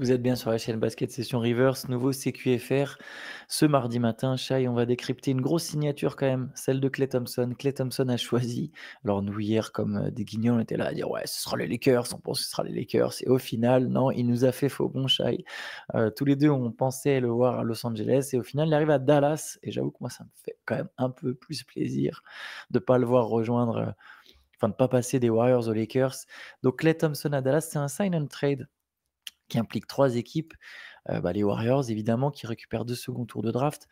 Vous êtes bien sur la chaîne Basket Session Reverse, nouveau CQFR. Ce mardi matin, Shai, on va décrypter une grosse signature quand même, celle de Klay Thompson. Klay Thompson a choisi. Alors nous hier, comme des guignols, on était là à dire ouais, ce sera les Lakers, on pense que ce sera les Lakers. Et au final, non, il nous a fait faux bon, Shai. Tous les deux, on pensait le voir à Los Angeles et au final, il arrive à Dallas. Et j'avoue que moi, ça me fait quand même un peu plus plaisir de ne pas le voir rejoindre, enfin de ne pas passer des Warriors aux Lakers. Donc Klay Thompson à Dallas, c'est un sign and trade qui implique 3 équipes, les Warriors évidemment qui récupèrent 2 seconds tours de draft,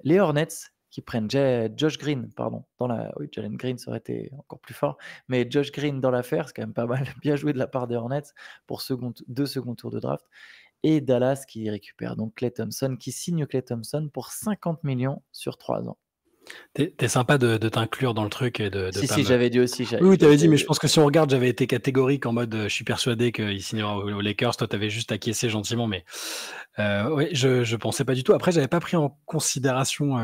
les Hornets qui prennent Josh Green pardon, dans la oui Jalen Green ça aurait été encore plus fort, mais Josh Green dans l'affaire, c'est quand même pas mal, bien joué de la part des Hornets pour 2 seconds tours de draft et Dallas qui récupère donc Klay Thompson, qui signe Klay Thompson pour 50 millions sur 3 ans. Tu es sympa de t'inclure dans le truc et de Si, pas si, me j'avais dit aussi, oui, oui, tu avais dit, mais je j'avais pense que si on regarde, j'avais été catégorique en mode, je suis persuadé qu'il signera aux Lakers. Toi, tu avais juste acquiescé gentiment, mais ouais, je pensais pas du tout. Après, j'avais pas pris en considération,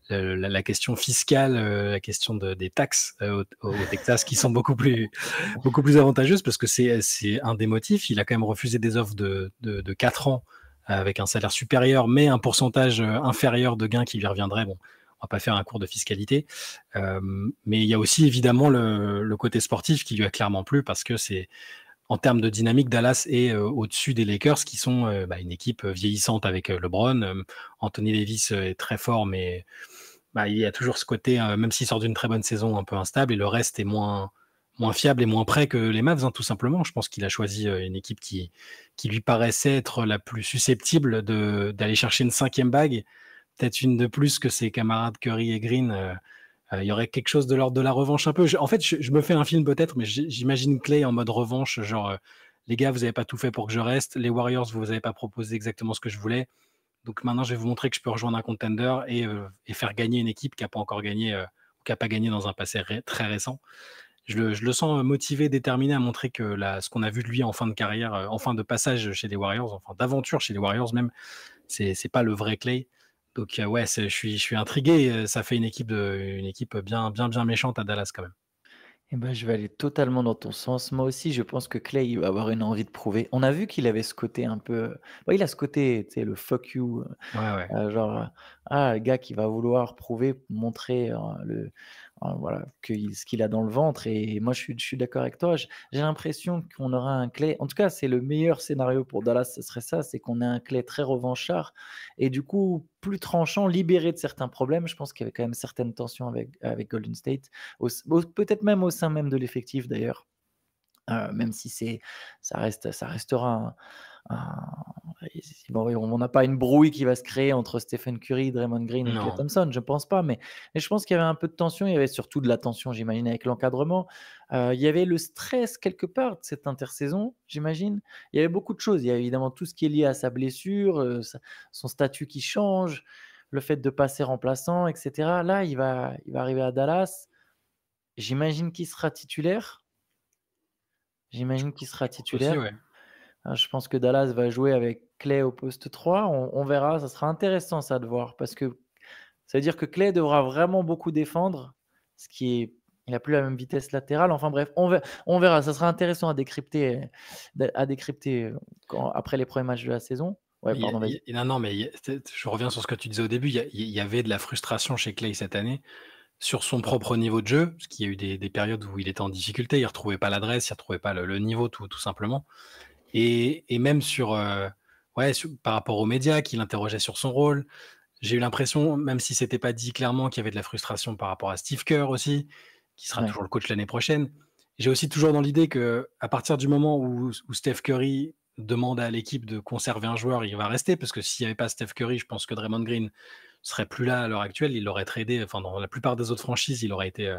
la question fiscale, la question des taxes, au Texas qui sont beaucoup plus avantageuses parce que c'est un des motifs. Il a quand même refusé des offres de 4 ans avec un salaire supérieur, mais un pourcentage, inférieur de gains qui lui reviendrait. Bon, on va pas faire un cours de fiscalité. Mais il y a aussi évidemment le côté sportif qui lui a clairement plu parce que c'est en termes de dynamique, Dallas est au-dessus des Lakers qui sont une équipe vieillissante avec LeBron. Anthony Davis est très fort, mais il y a toujours ce côté, même s'il sort d'une très bonne saison, un peu instable, et le reste est moins fiable et moins prêt que les Mavs, hein, tout simplement. Je pense qu'il a choisi une équipe qui lui paraissait être la plus susceptible d'aller chercher une 5e bague, peut-être une de plus que ses camarades Curry et Green. Il y aurait quelque chose de l'ordre de la revanche un peu. En fait, je me fais un film peut-être, mais j'imagine Clay en mode revanche, genre les gars, vous n'avez pas tout fait pour que je reste. Les Warriors, vous n'avez pas proposé exactement ce que je voulais. Donc maintenant, je vais vous montrer que je peux rejoindre un contender et faire gagner une équipe qui n'a pas encore gagné ou qui n'a pas gagné dans un passé très récent. Je le sens motivé, déterminé à montrer que ce qu'on a vu de lui en fin de carrière, en fin de passage chez les Warriors, enfin d'aventure chez les Warriors même, c'est pas le vrai Clay. Donc ouais, je suis intrigué. Ça fait une équipe bien méchante à Dallas quand même. Eh ben, je vais aller totalement dans ton sens. Moi aussi, je pense que Clay, il va avoir une envie de prouver. On a vu qu'il avait ce côté un peu, il a ce côté, tu sais, le fuck you, Ouais, ouais. genre, le gars qui va vouloir prouver, montrer, voilà, ce qu'il a dans le ventre et moi je suis d'accord avec toi. J'ai l'impression qu'on aura un Clay en tout cas, c'est le meilleur scénario pour Dallas, ce serait ça, c'est qu'on ait un Clay très revanchard et du coup, plus tranchant, libéré de certains problèmes. Je pense qu'il y avait quand même certaines tensions avec Golden State, peut-être même au sein même de l'effectif d'ailleurs. Même si ça restera un bon, oui, on n'a pas une brouille qui va se créer entre Stephen Curry, Draymond Green et Klay Non. Thompson, je pense pas, mais je pense qu'il y avait un peu de tension, il y avait surtout de la tension, j'imagine, avec l'encadrement. Il y avait le stress quelque part de cette intersaison, j'imagine. Il y avait beaucoup de choses. Il y a évidemment tout ce qui est lié à sa blessure, son statut qui change, le fait de passer remplaçant et cetera. Là, il va arriver à Dallas. J'imagine qu'il sera titulaire. J'imagine qu'il Je sera pense aussi, titulaire. ouais. Je pense que Dallas va jouer avec Clay au poste 3. On verra, ça sera intéressant ça de voir parce que ça veut dire que Clay devra vraiment beaucoup défendre, ce qui est il a plus la même vitesse latérale. Enfin bref, on verra. Ça sera intéressant à décrypter après les premiers matchs de la saison. Ouais, pardon, vas-y. Non, non, mais je reviens sur ce que tu disais au début. Il y avait de la frustration chez Clay cette année sur son propre niveau de jeu, parce qu'il y a eu des périodes où il était en difficulté, il ne retrouvait pas l'adresse, il ne retrouvait pas le niveau tout simplement. Et même par rapport aux médias qui l'interrogeaient sur son rôle, j'ai eu l'impression, même si c'était pas dit clairement, qu'il y avait de la frustration par rapport à Steve Kerr aussi, qui sera Ouais, toujours le coach l'année prochaine. J'ai aussi toujours dans l'idée que à partir du moment où Steph Curry demande à l'équipe de conserver un joueur, il va rester, parce que s'il n'y avait pas Steph Curry, je pense que Draymond Green serait plus là à l'heure actuelle. Il l'aurait tradé, enfin dans la plupart des autres franchises, il aurait été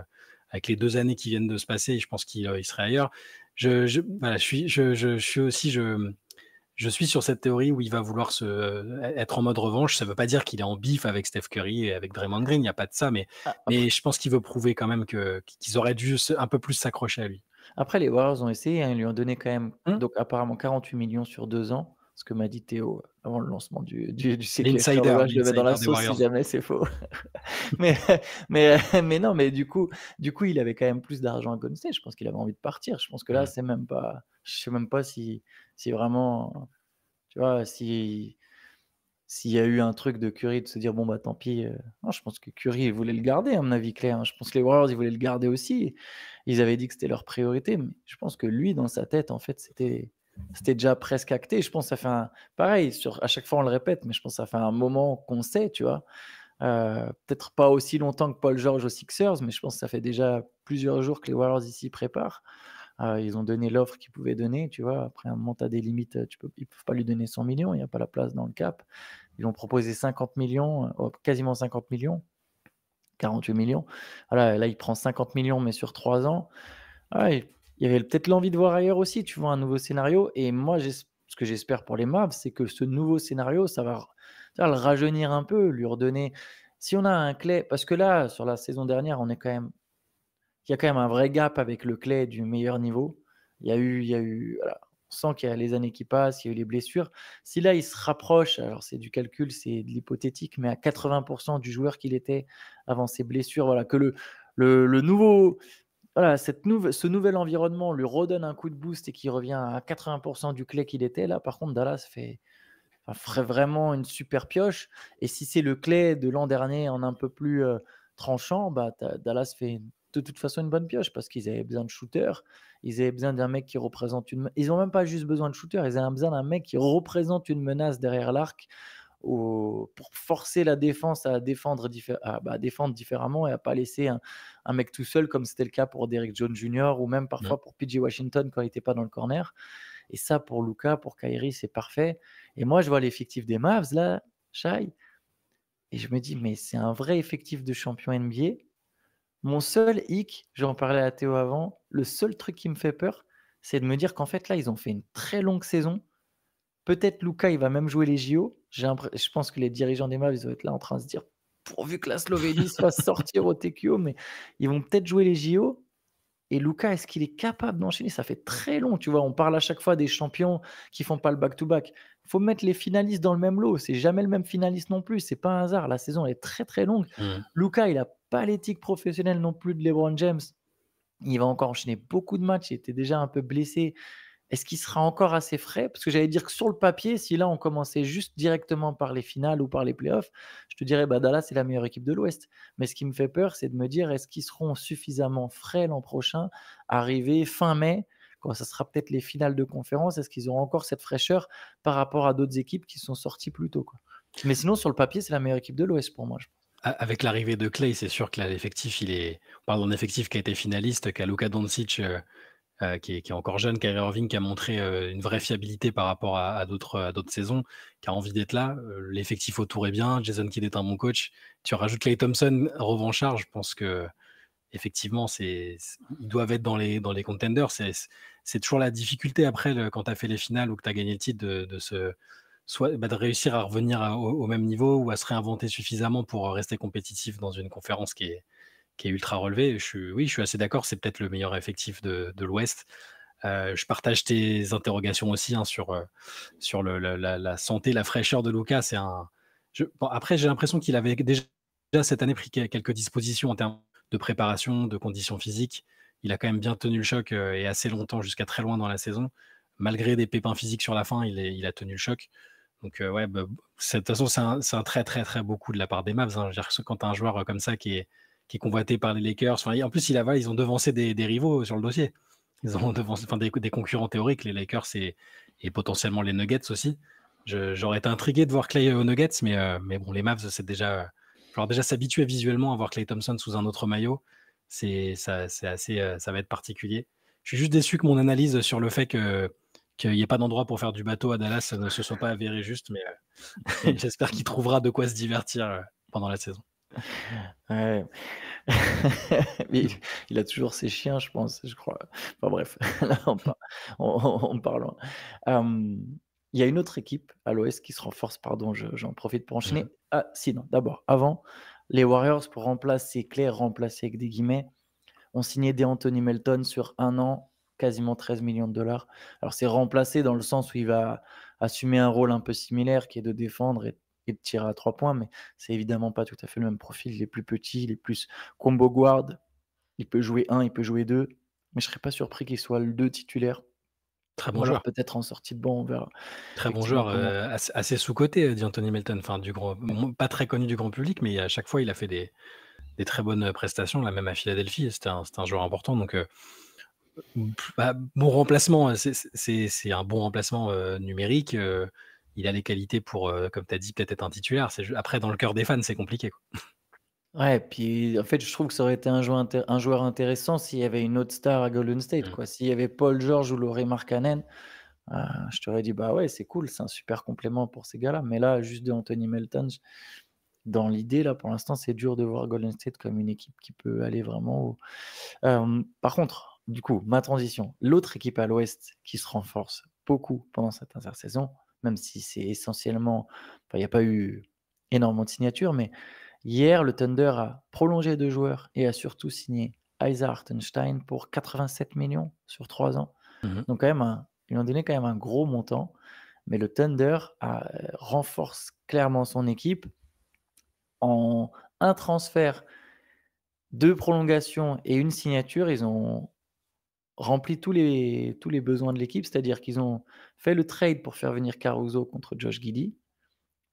avec les 2 années qui viennent de se passer, je pense qu'il serait ailleurs. Voilà, je suis sur cette théorie où il va vouloir être en mode revanche. Ça ne veut pas dire qu'il est en bif avec Steph Curry et avec Draymond Green, il n'y a pas de ça, mais, après mais je pense qu'il veut prouver quand même qu'ils auraient dû un peu plus s'accrocher à lui. après les Warriors ont essayé, hein, ils lui ont donné quand même Hum, donc apparemment 48 millions sur 2 ans. ce que m'a dit Théo avant le lancement du CQFR de L'insider, loi, je le mets dans la l'insider des sauce si Warriors. jamais c'est faux. Mais mais non, mais du coup, il avait quand même plus d'argent à Golden State. Je pense qu'il avait envie de partir. Je pense que là, Mmh. c'est même pas je sais même pas si vraiment, tu vois, s'il y a eu un truc de Curry de se dire: «Bon, bah, tant pis», non, je pense que Curry, il voulait le garder, à mon avis, clair, hein. Je pense que les Warriors, ils voulaient le garder aussi. Ils avaient dit que c'était leur priorité, mais je pense que lui, dans sa tête, en fait, c'était déjà presque acté. Je pense que ça fait un pareil, à chaque fois, on le répète, mais je pense que ça fait un moment qu'on sait, tu vois? Peut-être pas aussi longtemps que Paul George aux Sixers, mais je pense que ça fait déjà plusieurs jours que les Warriors, ici s'y préparent. Ils ont donné l'offre qu'ils pouvaient donner, tu vois? Après, à un moment, tu as des limites, ils peuvent pas lui donner 100 millions, il y a pas la place dans le cap. Ils ont proposé 50 millions, quasiment 50 millions, 48 millions. Voilà, là, il prend 50 millions, mais sur 3 ans. Ah, il y avait peut-être l'envie de voir ailleurs aussi, tu vois? Un nouveau scénario, et moi, ce que j'espère pour les Mavs, c'est que ce nouveau scénario, ça va le rajeunir un peu, lui redonner, si on a un Clay, parce que là, sur la saison dernière, il y a quand même un vrai gap avec le Clay du meilleur niveau. Il y a eu voilà, on sent qu'il y a les années qui passent, il y a eu les blessures. Si là, il se rapproche, alors c'est du calcul, c'est de l'hypothétique, mais à 80 du joueur qu'il était avant ses blessures, voilà, que le nouveau, voilà, ce nouvel environnement lui redonne un coup de boost et qu'il revient à 80 du Clay qu'il était. Là, par contre, Dallas ferait vraiment une super pioche, et si c'est le Clay de l'an dernier en un peu plus, tranchant, bah, Dallas fait de toute façon une bonne pioche parce qu'ils avaient besoin de shooters. Ils avaient besoin d'un mec qui représente ils ont même pas juste besoin de shooters, ils avaient besoin d'un mec qui représente une menace derrière l'arc, pour forcer la défense à défendre différemment et à pas laisser un mec tout seul comme c'était le cas pour Derrick Jones Jr. ou même Mmh. parfois pour PJ Washington quand il était pas dans le corner. Et ça, pour Luka, pour Kyrie, c'est parfait. Et moi, je vois l'effectif des Mavs là, Shai, et je me dis: «Mais c'est un vrai effectif de champion NBA». Mon seul hic, j'en parlais à Théo avant, le seul truc qui me fait peur, c'est de me dire qu'en fait, là, ils ont fait une très longue saison. Peut-être Luka, il va même jouer les JO. Je pense que les dirigeants des Mavs, ils vont être là en train de se dire: «Pourvu que la Slovénie se fasse sortir au TQO», mais ils vont peut-être jouer les JO. Et Luka, est-ce qu'il est capable d'enchaîner? Ça fait très long, tu vois? On parle à chaque fois des champions qui font pas le back-to-back. Il faut mettre les finalistes dans le même lot. C'est jamais le même finaliste non plus. C'est pas un hasard. La saison est très, très longue. Mmh. Luka, il a pas l'éthique professionnelle non plus de LeBron James. Il va encore enchaîner beaucoup de matchs. Il était déjà un peu blessé. Est-ce qu'il sera encore assez frais? Parce que j'allais dire que sur le papier, si là on commençait juste directement par les finales ou par les playoffs, je te dirais, bah, Dallas c'est la meilleure équipe de l'Ouest. Mais ce qui me fait peur, c'est de me dire, est-ce qu'ils seront suffisamment frais l'an prochain, arrivé fin mai, quand ça sera peut-être les finales de conférence? Est-ce qu'ils auront encore cette fraîcheur par rapport à d'autres équipes qui sont sorties plus tôt, quoi? Mais sinon, sur le papier, c'est la meilleure équipe de l'Ouest pour moi, je pense. Avec l'arrivée de Clay, c'est sûr que là, l'effectif, on parle d'un effectif qui a été finaliste, qui a Luka Doncic, qui est encore jeune, Kyrie Irving qui a montré, une vraie fiabilité par rapport à d'autres saisons, qui a envie d'être là. L'effectif autour est bien, Jason Kidd est un bon coach. Tu rajoutes Klay Thompson, revanchard, je pense qu'effectivement, ils doivent être dans les contenders. C'est toujours la difficulté après quand tu as fait les finales ou que tu as gagné le titre de réussir à revenir au même niveau ou à se réinventer suffisamment pour rester compétitif dans une conférence qui est ultra relevée. Oui, je suis assez d'accord, c'est peut-être le meilleur effectif de l'Ouest. Je partage tes interrogations aussi, hein, sur la santé, la fraîcheur de Luka. Bon, après, j'ai l'impression qu'il avait déjà cette année pris quelques dispositions en termes de préparation, de conditions physiques. Il a quand même bien tenu le choc, et assez longtemps, jusqu'à très loin dans la saison. Malgré des pépins physiques sur la fin, il a tenu le choc. Donc, ouais, bah, de toute façon, c'est un très, très, très beau coup de la part des Mavs, hein. Je veux dire, quand tu as un joueur comme ça qui est convoité par les Lakers. Enfin, en plus, ils ont devancé des rivaux sur le dossier. Ils ont devancé, enfin, des concurrents théoriques, les Lakers et potentiellement les Nuggets aussi. J'aurais été intrigué de voir Clay aux Nuggets, mais bon, les Mavs, c'est déjà, genre déjà s'habituer visuellement à voir Clay Thompson sous un autre maillot, c'est assez, ça va être particulier. Je suis juste déçu que mon analyse sur le fait qu'il n'y ait pas d'endroit pour faire du bateau à Dallas ne se soit pas avérée juste, mais j'espère qu'il trouvera de quoi se divertir pendant la saison. Ouais. Mais il a toujours ses chiens, je pense, je crois. Enfin bref, là on part loin. Il y a une autre équipe à l'Ouest qui se renforce, pardon, j'en profite pour Mmh. enchaîner. Ah si, non, d'abord, avant, les Warriors, pour remplacer Clay, remplacer avec des guillemets, ont signé DeAnthony Melton sur 1 an, quasiment 13 millions de dollars. Alors c'est remplacé dans le sens où il va assumer un rôle un peu similaire qui est de défendre et de tirer à 3 points, mais c'est évidemment pas tout à fait le même profil. Il est plus petit, il est plus combo guard, il peut jouer un, il peut jouer 2, mais je serais pas surpris qu'il soit le 2 titulaire Très ou bon alors joueur. peut-être en sortie de banc, on verra Très bon effectivement joueur, comment. assez sous-coté, d'Anthony Melton, enfin du grand pas très connu du grand public, mais à chaque fois il a fait des très bonnes, prestations, là même à Philadelphie, c'était un joueur important donc bah, bon remplacement, c'est un bon remplacement, numérique, il a les qualités pour, comme tu as dit, peut-être être un titulaire, c'est ju après dans le cœur des fans, c'est compliqué, quoi. Ouais, puis en fait, je trouve que ça aurait été un joueur intéressant s'il y avait une autre star à Golden State, Mmh. quoi. S'il y avait Paul George ou Lauri Markkanen, je t'aurais dit: «Bah, ouais, c'est cool, c'est un super complément pour ces gars-là». Mais là, juste de Anthony Melton, j dans l'idée, là, pour l'instant, c'est dur de voir Golden State comme une équipe qui peut aller vraiment au par contre, du coup, ma transition, l'autre équipe à l'Ouest qui se renforce beaucoup pendant cette intersaison, même si c'est essentiellement enfin, il y a pas eu énormément de signatures, mais hier, le Thunder a prolongé 2 joueurs et a surtout signé Isaiah Hartenstein pour 87 millions sur 3 ans. Mmh. Donc quand même ils lui ont donné quand même un gros montant, mais le Thunder renforce clairement son équipe en un transfert, 2 prolongations et une signature. Ils ont rempli tous les besoins de l'équipe, c'est-à-dire qu'ils ont fait le trade pour faire venir Caruso contre Josh Giddey.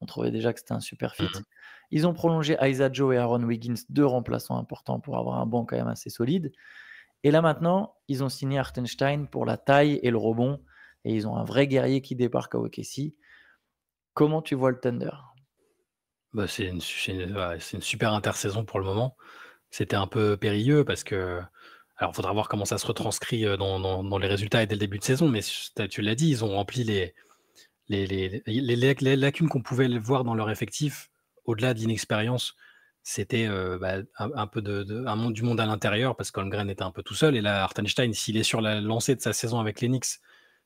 On trouvait déjà que c'était un super fit. Mmh. Ils ont prolongé Isaiah Joe et Aaron Wiggins, 2 remplaçants importants pour avoir un banc quand même assez solide. Et là maintenant, ils ont signé Hartenstein pour la taille et le rebond et ils ont un vrai guerrier qui débarque à OKC. Comment tu vois le Thunder? Bah, c'est une super intersaison pour le moment. C'était un peu périlleux parce que alors il faudra voir comment ça se retranscrit, dans les résultats et dès le début de saison, mais tu l'as dit, ils ont rempli les lacunes qu'on pouvait le voir dans leur effectif, au-delà d'inexpérience, c'était, bah, un peu un monde du monde à l'intérieur parce qu'Holmgren était un peu tout seul et là, Hartenstein, s'il est sur la lancée de sa saison avec les Knicks,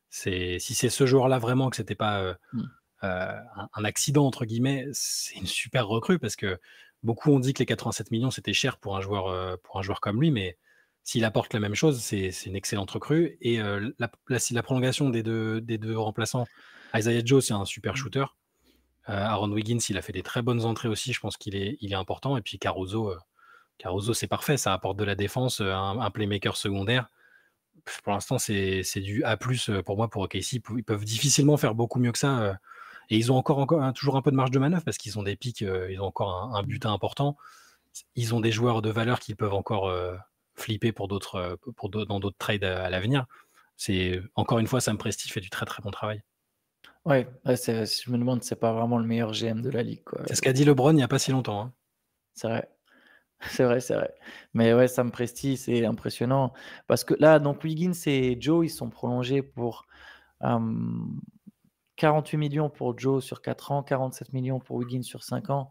si c'est ce joueur-là vraiment que c'était pas, Mmh. un «accident» entre guillemets, c'est une super recrue parce que beaucoup ont dit que les 87 millions c'était cher pour un joueur comme lui, mais s'il apporte la même chose, c'est une excellente recrue et la prolongation des deux remplaçants, Isaiah Joe, c'est un super Mmh. shooter. Aaron Wiggins, il a fait des très bonnes entrées aussi, je pense qu'il est important et puis Caruso, c'est parfait, ça apporte de la défense, un playmaker secondaire. Pour l'instant, c'est du A+, pour moi, pour OKC. Ils peuvent difficilement faire beaucoup mieux que ça, et ils ont encore toujours un peu de marge de manœuvre parce qu'ils ont des pics, ils ont encore un Mmh. butin important. Ils ont des joueurs de valeur qu'ils peuvent encore, flipper dans d'autres trades à l'avenir. C'est encore une fois, Sam Presti fait du très, très bon travail. Ouais, ouais, je me demande si c'est pas vraiment le meilleur GM de la ligue, quoi, C'est ce qu'a dit LeBron il n'y a pas si longtemps, hein. c'est vrai. C'est vrai, c'est vrai. Mais ouais, Sam Presti, c'est impressionnant parce que là, donc Wiggins et Joe, ils sont prolongés pour, hem, 48 millions pour Joe sur 4 ans, 47 millions pour Wiggins sur 5 ans.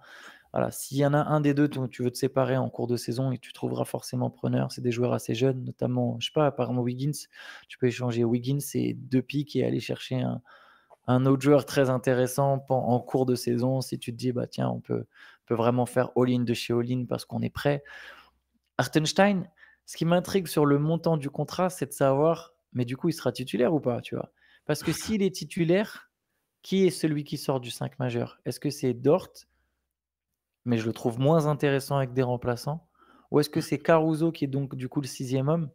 Voilà, s'il y en a un des 2 dont tu veux te séparer en cours de saison et tu trouveras forcément preneur, c'est des joueurs assez jeunes, notamment, je sais pas, par exemple Wiggins, tu peux échanger Wiggins et 2 piques et aller chercher un autre joueur très intéressant en cours de saison. Si tu te dis: «Bah, tiens, on peut vraiment faire all-in de chez all-in parce qu'on est prêt». Hartenstein, ce qui m'intrigue sur le montant du contrat, c'est de savoir, mais du coup, il sera titulaire ou pas, tu vois? Parce que s'il est titulaire, qui est celui qui sort du 5 majeur? Est-ce que c'est Dort, mais je le trouve moins intéressant avec des remplaçants? Ou est-ce que c'est Caruso qui est donc du coup le sixième homme?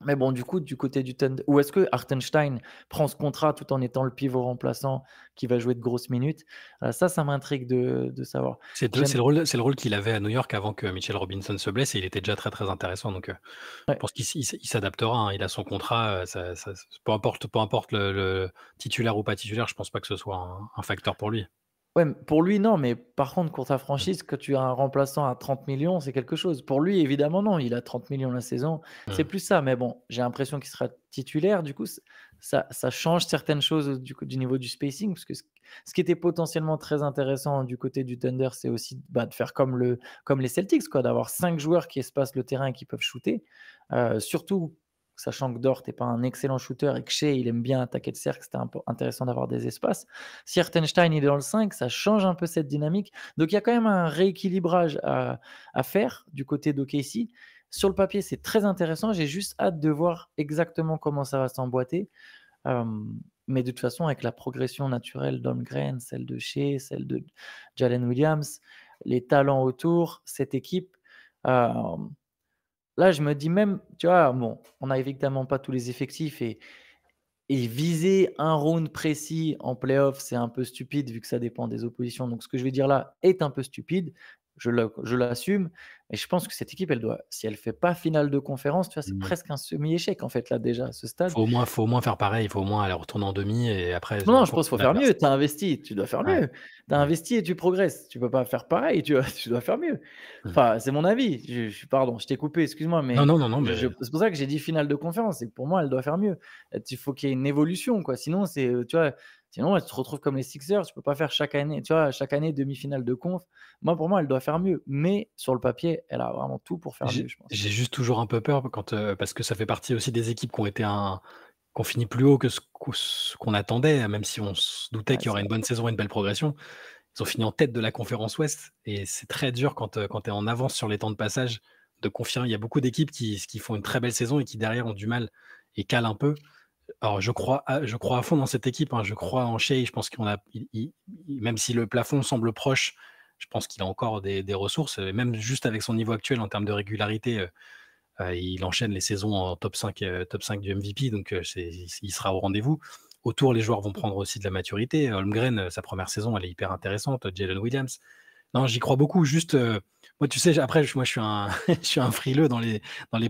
Mais bon, du coup, du côté du Thunder ou est-ce que Hartenstein prend ce contrat tout en étant le pivot remplaçant qui va jouer de grosses minutes? Ça m'intrigue de savoir. C'est J'aime le rôle qu'il avait à New York avant que Mitchell Robinson se blesse et il était déjà très, très intéressant donc je ouais. pense qu'il s'adaptera, hein. Il a son contrat, peu importe le titulaire ou pas titulaire, je pense pas que ce soit un facteur pour lui. Ouais, pour lui, non, mais par contre, pour ta franchise, que tu as un remplaçant à 30 millions, c'est quelque chose. Pour lui, évidemment, non, il a 30 millions la saison. C'est Mmh. plus ça, mais bon, j'ai l'impression qu'il sera titulaire. Du coup, ça change certaines choses du niveau du spacing, parce que ce qui était potentiellement très intéressant du côté du Thunder, c'est aussi bah, de faire comme les Celtics, quoi, d'avoir 5 joueurs qui espacent le terrain et qui peuvent shooter. Surtout, sachant que Dort n'est pas un excellent shooter et que Shea, il aime bien attaquer de cercle, c'était intéressant d'avoir des espaces. Si Hartenstein il est dans le 5, ça change un peu cette dynamique. Donc il y a quand même un rééquilibrage à faire du côté d'OKC. sur le papier, c'est très intéressant. J'ai juste hâte de voir exactement comment ça va s'emboîter. Mais de toute façon, avec la progression naturelle d'Holmgren, celle de Shea, celle de Jalen Williams, les talents autour, cette équipe, là, je me dis même, tu vois, bon, on n'a évidemment pas tous les effectifs et viser un round précis en playoff, c'est un peu stupide vu que ça dépend des oppositions. Donc, ce que je vais dire là est un peu stupide. Je l'assume. Et je pense que cette équipe, elle doit, si elle ne fait pas finale de conférence, tu vois, c'est Mmh. presque un semi-échec en fait là déjà à ce stade. Faut au moins faire pareil, il faut au moins aller retourner en demi et après Non, non, je pense qu'il faut continuer à faire mieux. percer. Tu as investi, tu dois faire Ouais. mieux. Tu as Mmh. investi et tu progresses. Tu peux pas faire pareil, tu vois? Tu dois faire mieux. Mmh. Enfin, c'est mon avis. Pardon, je t'ai coupé, excuse-moi, Non, mais non, non, non, mais c'est pour ça que j'ai dit finale de conférence. C'est que pour moi, elle doit faire mieux. Il faut qu'il y ait une évolution, quoi. Sinon, c'est, tu vois? Sinon, elle se retrouve comme les Sixers. Tu peux pas faire chaque année, tu vois? Chaque année demi-finale de conf. Moi, pour moi, elle doit faire mieux. Mais sur le papier, elle a vraiment tout pour faire mieux, je pense. j'ai juste toujours un peu peur quand, parce que ça fait partie aussi des équipes qui ont fini plus haut que ce qu'on attendait, même si on se doutait Ouais, qu'il y c'est aurait une vrai. bonne saison et une belle progression. Ils ont fini en tête de la conférence Ouest et c'est très dur quand tu es en avance sur les temps de passage de confirmer. Il y a beaucoup d'équipes qui font une très belle saison et qui derrière ont du mal et calent un peu. Alors je crois à fond dans cette équipe, hein, je crois en Shea, je pense qu'on a même si le plafond semble proche, je pense qu'il a encore des ressources et même juste avec son niveau actuel en termes de régularité, il enchaîne les saisons en top 5 du MVP, donc il sera au rendez-vous. Autour, les joueurs vont prendre aussi de la maturité. Holmgren, sa première saison, elle est hyper intéressante. Jalen Williams. Non, j'y crois beaucoup. Juste, moi, tu sais, après, moi, je suis un, je suis un frileux dans les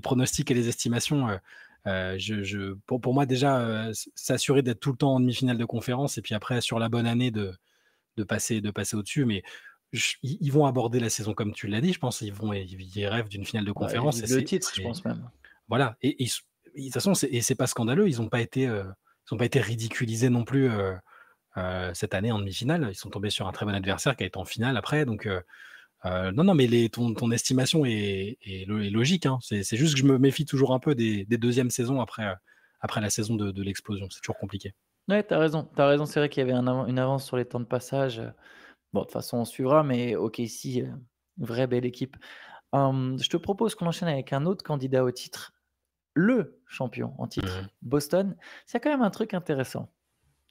pronostics et les estimations. Pour moi, déjà, s'assurer d'être tout le temps en demi-finale de conférence et puis après, sur la bonne année, de passer au-dessus. Mais ils vont aborder la saison comme tu l'as dit, je pense. Ils rêvent d'une finale de Ouais, ils conférence et visent le titre, je pense même. voilà. De toute façon, c'est pas scandaleux. Ils ont pas été ridiculisés non plus cette année en demi-finale. Ils sont tombés sur un très bon adversaire qui a été en finale après. Donc, non, non, mais ton estimation est logique, hein. C'est juste que je me méfie toujours un peu des deuxièmes saisons après la saison de l'explosion. C'est toujours compliqué. Ouais, tu as raison. Tu as raison, c'est vrai qu'il y avait une avance sur les temps de passage. Bon, de toute façon, on suivra, mais OKC, vraie belle équipe. Je te propose qu'on enchaîne avec un autre candidat au titre, le champion en titre, Mmh. Boston. C'est quand même un truc intéressant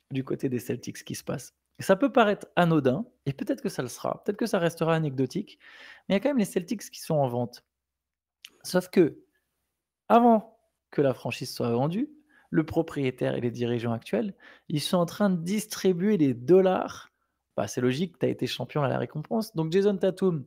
du côté des Celtics qui se passe. Ça peut paraître anodin, et peut-être que ça le sera, peut-être que ça restera anecdotique, mais il y a quand même les Celtics qui sont en vente. Sauf que, avant que la franchise soit vendue, le propriétaire et les dirigeants actuels, ils sont en train de distribuer les dollars. Bah, c'est logique, tu as été champion à la récompense. Donc Jason Tatum,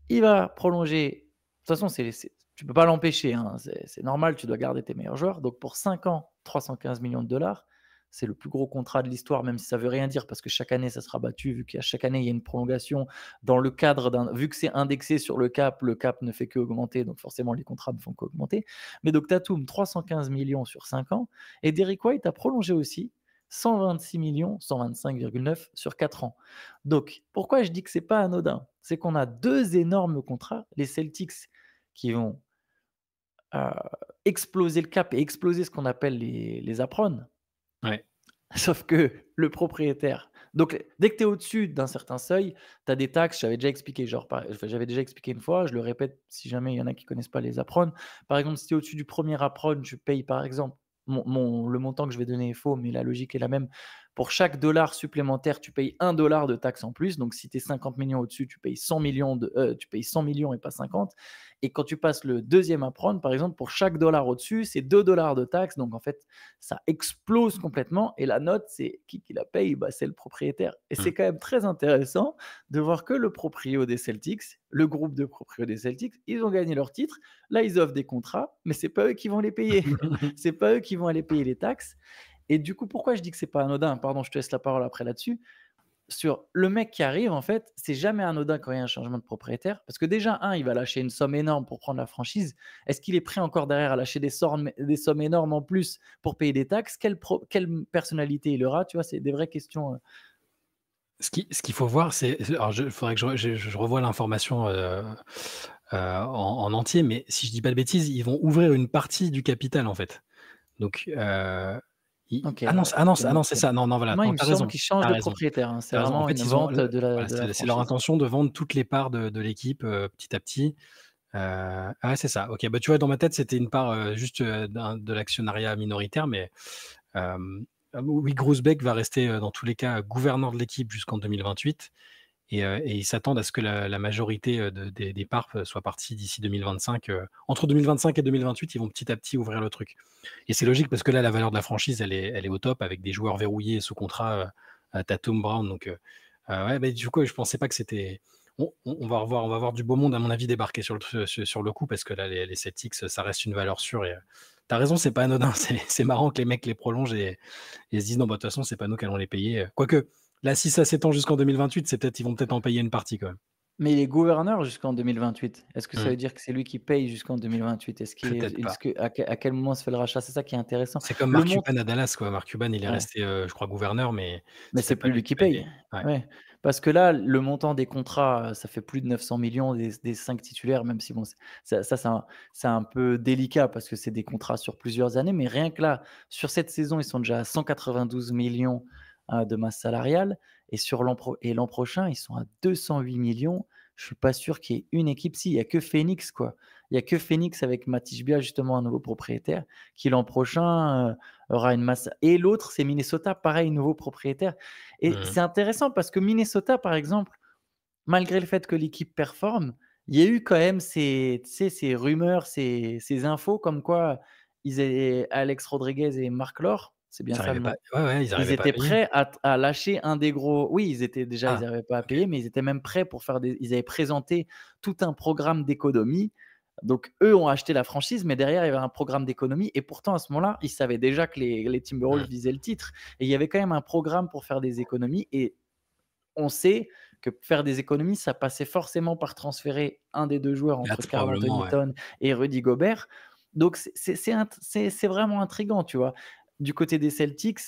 il va prolonger. De toute façon, tu ne peux pas l'empêcher, hein, c'est normal, tu dois garder tes meilleurs joueurs. Donc pour 5 ans, 315 millions de dollars, c'est le plus gros contrat de l'histoire, même si ça ne veut rien dire, parce que chaque année, ça sera battu, vu qu'à chaque année, il y a une prolongation dans le cadre d'un. Vu que c'est indexé sur le cap ne fait qu'augmenter, donc forcément, les contrats ne font qu'augmenter. Mais donc Tatum, 315 millions sur 5 ans, et Derrick White a prolongé aussi 126 millions, 125,9 sur 4 ans. Donc, pourquoi je dis que c'est pas anodin? C'est qu'on a 2 énormes contrats, les Celtics qui vont, heu, exploser le cap et exploser ce qu'on appelle les aprons. Ouais. Sauf que le propriétaire, donc dès que tu es au-dessus d'un certain seuil, tu as des taxes. J'avais déjà expliqué, j'avais déjà expliqué une fois, je le répète si jamais il y en a qui connaissent pas les aprons. Par exemple, si tu es au-dessus du premier apron, tu payes par exemple le montant que je vais donner est faux, mais la logique est la même. Pour chaque dollar supplémentaire, tu payes 1 dollar de taxe en plus. Donc si tu es 50 millions au-dessus, tu payes 100 millions et pas 50. Et quand tu passes le deuxième apron, par exemple, pour chaque dollar au-dessus, c'est 2 dollars de taxe. Donc en fait, ça explose complètement et la note, c'est qui la paye? Bah, c'est le propriétaire et Mmh. c'est quand même très intéressant de voir que le proprio des Celtics, le groupe de proprio des Celtics, ils ont gagné leur titre. Là, ils offrent des contrats, mais c'est pas eux qui vont les payer. C'est pas eux qui vont aller payer les taxes et du coup, pourquoi je dis que c'est pas anodin? Pardon, je te laisse la parole après là-dessus. Sur le mec qui arrive, en fait, c'est jamais anodin quand il y a un changement de propriétaire. Parce que déjà, il va lâcher une somme énorme pour prendre la franchise. Est-ce qu'il est prêt encore derrière à lâcher des sommes énormes en plus pour payer des taxes? Quelle personnalité il aura? Tu vois, c'est des vraies questions. Ce qu'il faut voir, alors faudrait que je revoie l'information, en entier, mais si je dis pas de bêtises, ils vont ouvrir une partie du capital, en fait. Donc, Ok, ah non, ouais. c'est ça. Non, non, voilà, Moi, il non, me tu semble raison, qu'il change tu de raison, propriétaire, hein. C'est tu raison. En vraiment fait, une ils ont vente le de voilà, la c'est leur franchise. intention de vendre toutes les parts de l'équipe, petit à petit. Ah ouais, c'est ça. OK, bah, tu vois, dans ma tête, c'était une part, juste, de l'actionnariat minoritaire, mais oui, Groesbeck va rester, dans tous les cas, gouverneur de l'équipe jusqu'en 2028 et ils s'attendent à ce que la majorité, des parts, soit partie d'ici 2025, entre 2025 et 2028, ils vont petit à petit ouvrir le truc et c'est logique parce que là, la valeur de la franchise, elle est au top avec des joueurs verrouillés sous contrat, Tatum, Brown donc ouais, mais du coup, je pensais pas que c'était on va voir du beau monde, à mon avis, débarquer sur le coup parce que là, les Celtics, ça reste une valeur sûre et tu raison, c'est pas anodin. C'est marrant que les mecs les prolongent et se disent: «Non, bah, de toute façon, c'est pas nous qui allons les payer», quoique, là, si ça s'étend jusqu'en 2028, c'est peut-être ils vont peut-être en payer une partie quand même. Mais il est gouverneur jusqu'en 2028. Est-ce que ça Mmh. veut dire que c'est lui qui paye jusqu'en 2028? Peut-être pas. Est-ce que à quel moment se fait le rachat? C'est ça qui est intéressant. C'est comme Le Mark mont Cuban à Dallas, quoi. Mark Cuban, il est Ouais. resté, je crois gouverneur, mais Mais c'était c'est pas plus lui lui qui qui paye. payait. Ouais. Ouais, parce que là, le montant des contrats, ça fait plus de 900 millions des 5 titulaires, même si bon, c'est un peu délicat parce que c'est des contrats sur plusieurs années, mais rien que là, sur cette saison, ils sont déjà à 192 millions de masse salariale et sur l'an prochain, ils sont à 208 millions. Je suis pas sûr qu'il y ait une équipe il y a que Phoenix, quoi. Il y a que Phoenix avec Matisse Bia, justement, un nouveau propriétaire, qui l'an prochain, aura une masse et l'autre, c'est Minnesota, pareil, nouveau propriétaire et Mmh. c'est intéressant parce que Minnesota, par exemple, malgré le fait que l'équipe performe, il y a eu quand même ces, tu sais, ces rumeurs, ces infos comme quoi ils avaient Alex Rodriguez et Marc Lore, c'est bien Ils ça arrivaient le pas nom. ouais, ouais, ils Ils arrivaient pas à étaient payer. prêts à lâcher un des gros oui, ils Ah, n'arrivaient pas à OK. payer, mais ils étaient même prêts pour faire des ils avaient présenté tout un programme d'économie. Donc eux ont acheté la franchise, mais derrière, il y avait un programme d'économie et pourtant à ce moment-là, ils savaient déjà que les Timberwolves Mmh. visaient le titre et il y avait quand même un programme pour faire des économies et on sait que faire des économies, ça passait forcément par transférer un des 2 joueurs Là, entre Karl probablement, Anthony ouais. Towns et Rudy Gobert. Donc c'est vraiment intriguant, tu vois? Du côté des Celtics,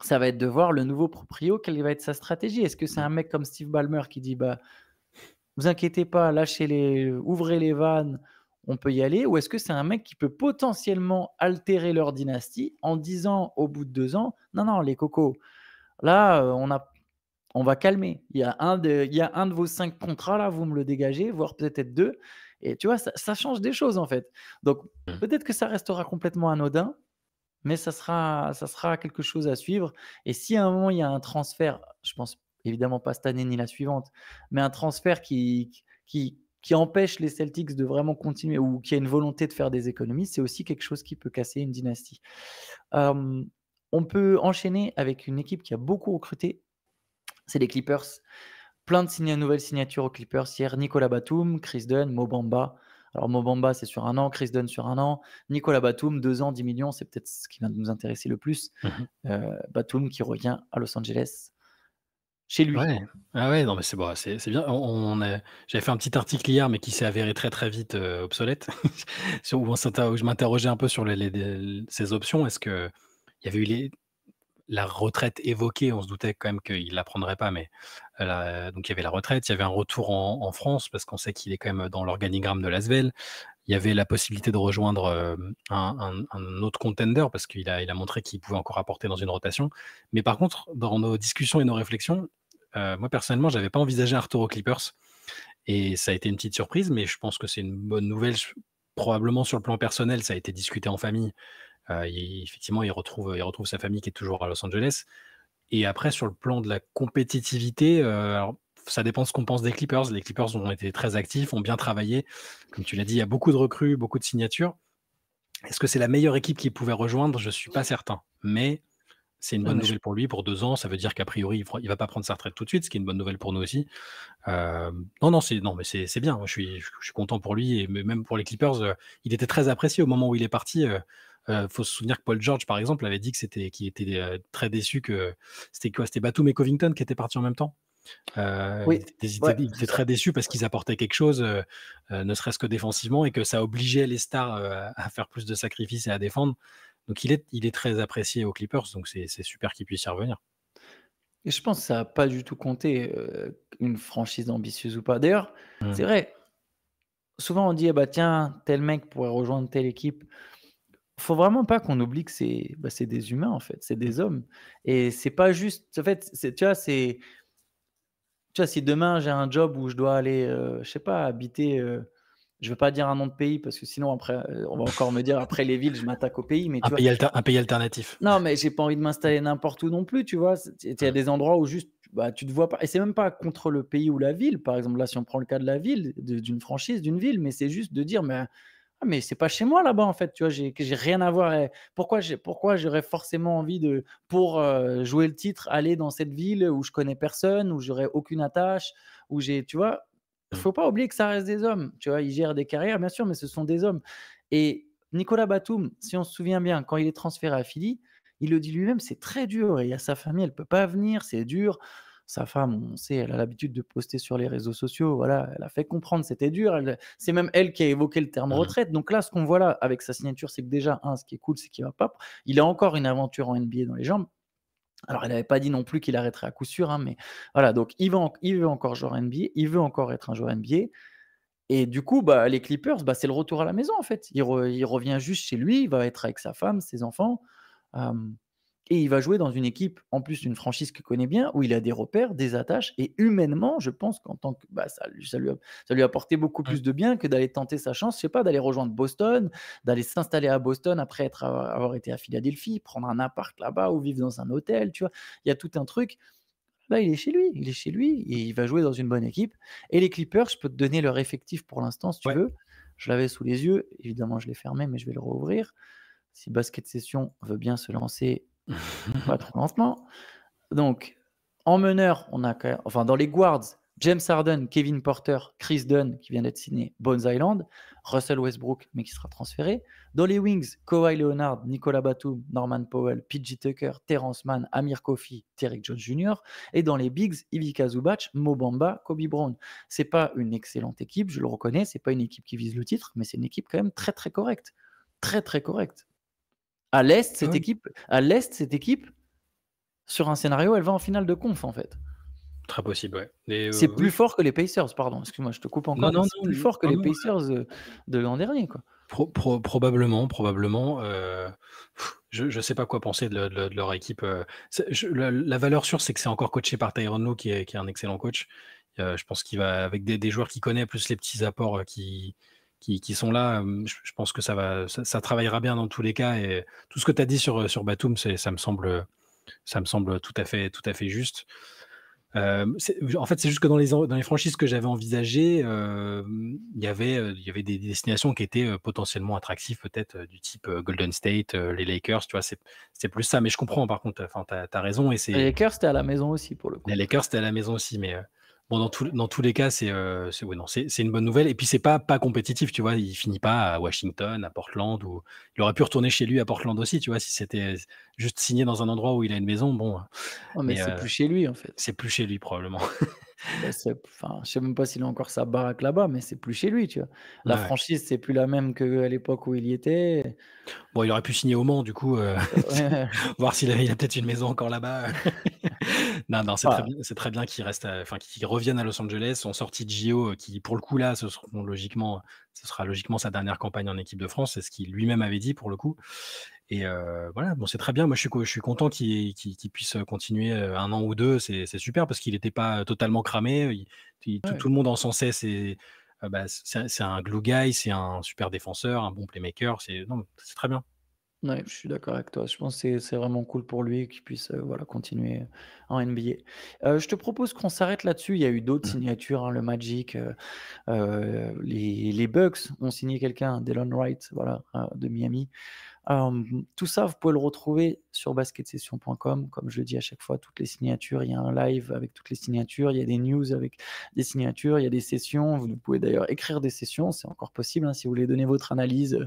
ça va être de voir le nouveau proprio, quelle va être sa stratégie. Est-ce que c'est Mmh. un mec comme Steve Ballmer qui dit: «Bah, vous inquiétez pas, ouvrez les vannes, on peut y aller», ou est-ce que c'est un mec qui peut potentiellement altérer leur dynastie en disant au bout de 2 ans: «Non, non les cocos, là, on va calmer. Il y a un de vos 5 contrats là, vous me le dégagez, voire peut-être 2». Et tu vois, ça change des choses, en fait. Donc Mmh. peut-être que ça restera complètement anodin, mais ça sera quelque chose à suivre et si à un moment il y a un transfert, je pense évidemment pas cette année ni la suivante, mais un transfert qui empêche les Celtics de vraiment continuer ou qui a une volonté de faire des économies, c'est aussi quelque chose qui peut casser une dynastie. Hem, on peut enchaîner avec une équipe qui a beaucoup recruté, c'est les Clippers. Plein de nouvelles signatures aux Clippers hier. Nicolas Batum, Chris Dunn, Mo Bamba. Alors Mo Bamba, c'est sur un an, Chris Dunn sur un an. Nicolas Batum, 2 ans, 10 millions, c'est peut-être ce qui va nous intéresser le plus. Mmh. Batum qui revient à Los Angeles, chez lui. Ouais. Ah ouais, non, mais c'est bon, c'est bien. J'avais fait un petit article hier, mais qui s'est avéré très, très vite, obsolète. Où je m'interrogeais un peu sur ces options. Est-ce qu'il y avait eu la retraite évoquée? On se doutait quand même qu'il la prendrait pas, mais donc il y avait la retraite, il y avait un retour en France parce qu'on sait qu'il est quand même dans l'organigramme de l'Asvel. Il y avait la possibilité de rejoindre, un autre contender parce qu'il a montré qu'il pouvait encore apporter dans une rotation. Mais par contre, dans nos discussions et nos réflexions, moi personnellement, j'avais pas envisagé un retour aux Clippers et ça a été une petite surprise, mais je pense que c'est une bonne nouvelle. Probablement sur le plan personnel, ça a été discuté en famille. Effectivement, il retrouve sa famille qui est toujours à Los Angeles et après sur le plan de la compétitivité, alors ça dépend ce qu'on pense des Clippers. Les Clippers ont été très actifs, ont bien travaillé. Comme tu l'as dit, il y a beaucoup de recrues, beaucoup de signatures. Est-ce que c'est la meilleure équipe qu'il pouvait rejoindre? Je suis pas certain, mais c'est une Ouais, bonne mais nouvelle pour lui. Pour 2 ans, ça veut dire qu'a priori, il va pas prendre sa retraite tout de suite, ce qui est une bonne nouvelle pour nous aussi. Non, non, mais c'est bien. Moi, je suis content pour lui et même pour les Clippers, il était très apprécié au moment où il est parti. Faut se souvenir que Paul George, par exemple, avait dit qu'il était, très déçu que c'était quoi? C'était Batum et Covington qui étaient partis en même temps? oui, ouais, Il c'est était ça. très déçu parce qu'ils apportaient quelque chose, ne serait-ce que défensivement et que ça obligeait les stars, à faire plus de sacrifices et à défendre. Donc il est très apprécié aux Clippers, donc c'est super qu'il puisse y revenir. Et je pense que ça a pas du tout compté, une franchise ambitieuse ou pas. D'ailleurs, Mmh. c'est vrai, souvent on dit: «Ah bah tiens, tel mec pourrait rejoindre telle équipe». Faut vraiment pas qu'on oublie que c'est des humains, en fait, c'est Mmh. des hommes et c'est pas juste en fait, tu vois, si demain j'ai un job où je dois aller, je sais pas, habiter, je veux pas dire un nom de pays parce que sinon après, on va encore me dire après les villes, je m'attaque au pays, mais tu vois? Un pays alternatif. Non, mais j'ai pas envie de m'installer n'importe où non plus, tu vois? Il y a Mmh. des endroits où juste, bah, tu te vois pas et c'est même pas contre le pays ou la ville. Par exemple, là, si on prend le cas de la ville, d'une franchise, d'une ville, mais c'est juste de dire: mais c'est pas chez moi là-bas, en fait», tu vois? J'ai rien à voir et pourquoi j'aurais forcément envie de pour, jouer le titre, aller dans cette ville où je connais personne, où j'aurais aucune attache, où j'ai tu vois? Mmh. Faut pas oublier que ça reste des hommes, tu vois? Ils gèrent des carrières, bien sûr, mais ce sont des hommes et Nicolas Batum, si on se souvient bien, quand il est transféré à Philly, il le dit lui-même, c'est très dur et il y a sa famille, elle peut pas venir, c'est dur. Sa femme, on sait, elle a l'habitude de poster sur les réseaux sociaux, voilà, elle a fait comprendre, c'était dur. C'est même elle qui a évoqué le terme Mmh. retraite. Donc là, ce qu'on voit là avec sa signature, c'est que déjà, ce qui est cool, c'est qu'il va pas il a encore une aventure en NBA dans les jambes. Alors, il n'avait pas dit non plus qu'il arrêterait à coup sûr, mais voilà, donc il veut encore jouer en NBA, il veut encore être un joueur NBA et du coup, bah, les Clippers, bah, c'est le retour à la maison, en fait. Il revient juste chez lui, il va être avec sa femme, ses enfants, hem et il va jouer dans une équipe, en plus une franchise qu'il connaît bien, où il a des repères, des attaches et humainement, je pense qu'en tant que bah, ça lui a apporté beaucoup Mmh. plus de bien que d'aller tenter sa chance, je sais pas, d'aller rejoindre Boston, d'aller s'installer à Boston après avoir été à Philadelphie, prendre un appart là-bas ou vivre dans un hôtel, tu vois? Il y a tout un truc. Là, il est chez lui et il va jouer dans une bonne équipe et les Clippers, je peux te donner leur effectif pour l'instant si tu Ouais. veux. Je l'avais sous les yeux, évidemment je l'ai fermé, mais je vais le rouvrir. Si Basket Session veut bien se lancer pas trop lentement. Donc, en meneur, on a quand même enfin dans les guards, James Harden, Kevin Porter, Chris Dunn qui vient d'être signé, Bones Island, Russell Westbrook, mais qui sera transféré. Dans les wings, Kawhi Leonard, Nicolas Batum, Norman Powell, PJ Tucker, Terrence Mann, Amir Coffey, Derrick Jones Jr. Et dans les bigs, Ivica Zubac, Mo Bamba, Kobe Brown. C'est pas une excellente équipe, je le reconnais, c'est pas une équipe qui vise le titre, mais c'est une équipe quand même très très correcte. Très très correcte. Ouais, ouais, À l'Est, cette équipe, sur un scénario, elle va en finale de conf, en fait. très possible, ouais. Et C'est plus oui. fort que les Pacers, pardon, excuse-moi, je te coupe Non, encore, mais non, c'est non, plus fort que non, les non, Pacers, de l'an dernier, quoi. probablement, je sais pas quoi penser de leur équipe, la valeur sûre, c'est que c'est encore coaché par Tyronn Lue qui est un excellent coach. Je pense qu'il va avec des joueurs qu'il connaît, plus les petits apports, qui sont là, je pense que ça travaillera bien dans tous les cas et tout ce que tu as dit sur Batum, ça me semble tout à fait juste. En fait, c'est juste que dans les franchises que j'avais envisagées, il y avait des destinations qui étaient, potentiellement attractives peut-être, du type, Golden State, les Lakers, tu vois? C'est plus ça, mais je comprends par contre, enfin, tu as raison et Les c'est Lakers, c'était à la maison aussi, pour le les coup. Lakers, c'était à la maison aussi, mais bon, dans tous les cas, c'est ouais, non, c'est une bonne nouvelle et puis c'est pas compétitif, tu vois? Il finit pas à Washington, à Portland ou il aurait pu retourner chez lui à Portland aussi, tu vois? Si c'était, juste signé dans un endroit où il a une maison, bon, Ouais, mais mais c'est plus chez lui, en fait. c'est plus chez lui probablement. Bah, je sais même pas s'il a encore sa baraque là-bas, mais c'est plus chez lui, tu vois? La Ouais. franchise, c'est plus la même qu'à l'époque où il y était. Bon, il aurait pu signer au Mans du coup, Ouais, voir il a peut-être une maison encore là-bas. Non, non, enfin, c'est très bien qu'il reste enfin qu'il revienne à Los Angeles, son sortie de JO, qui pour le coup là, ce sera logiquement sa dernière campagne en équipe de France, c'est ce qu'il lui-même avait dit pour le coup et voilà, bon c'est très bien. Moi je suis content qu'il puisse, continuer, 1 an ou 2, c'est super parce qu'il était pas totalement cramé, tout ouais. le monde encensait bah, c'est un glue guy, c'est un super défenseur, un bon playmaker, non, c'est très bien. Ouais, je suis d'accord avec toi. Je pense que c'est vraiment cool pour lui qu'il puisse, voilà, continuer en NBA. Je te propose qu'on s'arrête là-dessus. Il y a eu d'autres Mmh. signatures, hein, le Magic, les Bucks ont signé quelqu'un, Delon Wright, voilà, de Miami. Tout ça, vous pouvez le retrouver sur basketsession.com. Comme je le dis à chaque fois, toutes les signatures, il y a un live avec toutes les signatures, il y a des news avec des signatures, il y a des sessions. Vous pouvez d'ailleurs écrire des sessions, c'est encore possible, hein, si vous voulez donner votre analyse,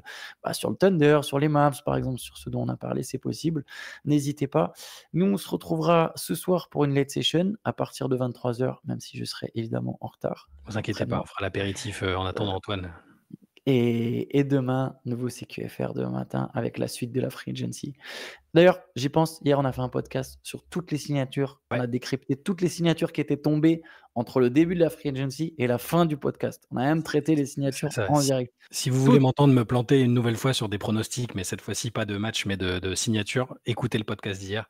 bah, sur le Thunder, sur les Mavs, par exemple, sur ce dont on a parlé, c'est possible. N'hésitez pas. Nous, on se retrouvera ce soir pour une late session à partir de 23h, même si je serai évidemment en retard Vous inquiétez pas, on l'entraînement. fera l'apéritif, en attendant Antoine. Et demain, nouveau CQFR demain matin avec la suite de la Free Agency. D'ailleurs, j'y pense, hier on a fait un podcast sur toutes les signatures. On Ouais, a décrypté toutes les signatures qui étaient tombées entre le début de la Free Agency et la fin du podcast. On a même traité les c'est signatures ça. en direct. Si vous voulez Toutes. m'entendre me planter une nouvelle fois sur des pronostics, mais cette fois-ci pas de match, mais de signature, écoutez le podcast d'hier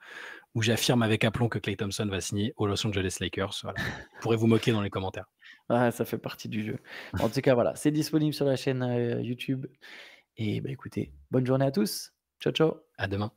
où j'affirme avec aplomb que Klay Thompson va signer aux Los Angeles Lakers, voilà. Vous pourrez vous moquer dans les commentaires. Ah, ça fait partie du jeu. En tout cas, voilà, c'est disponible sur la chaîne, YouTube et bah, écoutez, bonne journée à tous. Ciao, ciao. À demain.